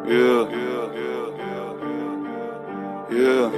Yeah. Yeah.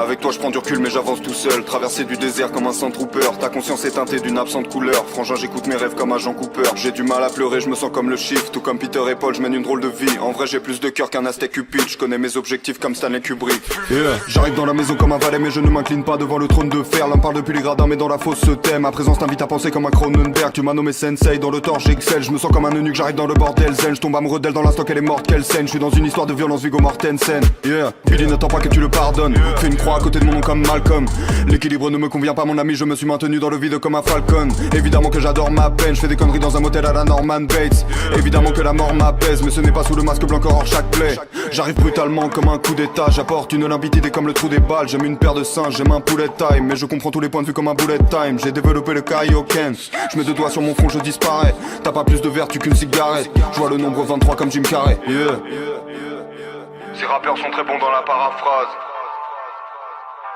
Avec toi je prends du recul mais j'avance tout seul. Traverser du désert comme un Sandtrooper. Ta conscience est teintée d'une absente couleur. Frangin j'écoute mes rêves comme un Jean Cooper. J'ai du mal à pleurer, je me sens comme le Shift. Tout comme Peter et Paul, je mène une drôle de vie. En vrai j'ai plus de cœur qu'un Aztec Cupid. Je connais mes objectifs comme Stanley Kubrick. Yeah. J'arrive dans la maison comme un valet mais je ne m'incline pas devant le trône de fer. L'un parle depuis les gradins mais dans la fosse se tait. Ma présence t'invite à penser comme un Cronenberg. Tu m'as nommé Sensei, dans le tort j'excelle. Je me sens comme un eunuque, j'arrive dans le bordel zen. Je tombe amoureux d'elle dans l'instant qu'elle est morte, quelle scène. Je suis dans une histoire de violence Viggo Mortensen. Yeah. Billy n'attend pas que tu le pardonnes. Fais une croix à côté de mon nom comme Malcolm. L'équilibre ne me convient pas mon ami, je me suis maintenu dans le vide comme un falcon. Évidemment que j'adore ma peine, je fais des conneries dans un motel à la Norman Bates. Évidemment que la mort m'apaise, mais ce n'est pas sous le masque blanc qu'aurore chaque plaie. J'arrive brutalement comme un coup d'état, j'apporte une limpidité comme le trou des balles. J'aime une paire de singes, j'aime un poulet time, mais je comprends tous les points de vue comme un bullet time. J'ai développé le Kaioken, je mets deux doigts sur mon front, je disparais. T'as pas plus de vertu qu'une cigarette, je vois le nombre 23 comme Jim Carrey. Yeah. Ces rappeurs sont très bons dans la paraphrase.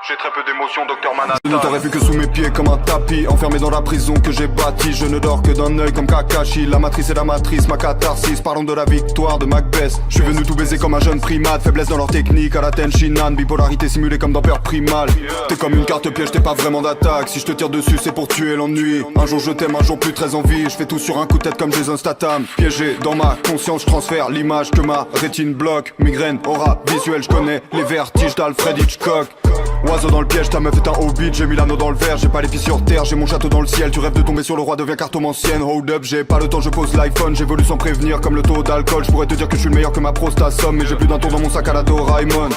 J'ai très peu d'émotions, Docteur Manhattan. Je ne t'aurais vu que sous mes pieds comme un tapis. Enfermé dans la prison que j'ai bâtie. Je ne dors que d'un œil comme Kakashi. La matrice est la matrice, ma catharsis. Parlons de la victoire de Macbeth. Je suis venu tout baiser comme un jeune primate. Faiblesse dans leur technique, à la Tenshinhan. Bipolarité simulée comme dans Peur Primal. T'es comme une carte piège, t'es pas vraiment d'attaque. Si je te tire dessus c'est pour tuer l'ennui. Un jour je t'aime, un jour plus très envie. Je fais tout sur un coup de tête comme Jason Statham. Piégé dans ma conscience, je transfère l'image que ma rétine bloque. Migraine, aura visuelle, je connais les vertiges d'Alfred Hitchcock. Oiseau dans le piège, ta meuf est un hobbit. J'ai mis l'anneau dans le verre, j'ai pas les pieds sur terre. J'ai mon château dans le ciel, tu rêves de tomber sur le roi, deviens cartomancienne. Hold up, j'ai pas le temps, je pose l'iPhone. J'évolue sans prévenir comme le taux d'alcool. Je pourrais te dire que je suis le meilleur que ma prostate somme. Mais j'ai plus d'un tour dans mon sac à la Doraemon.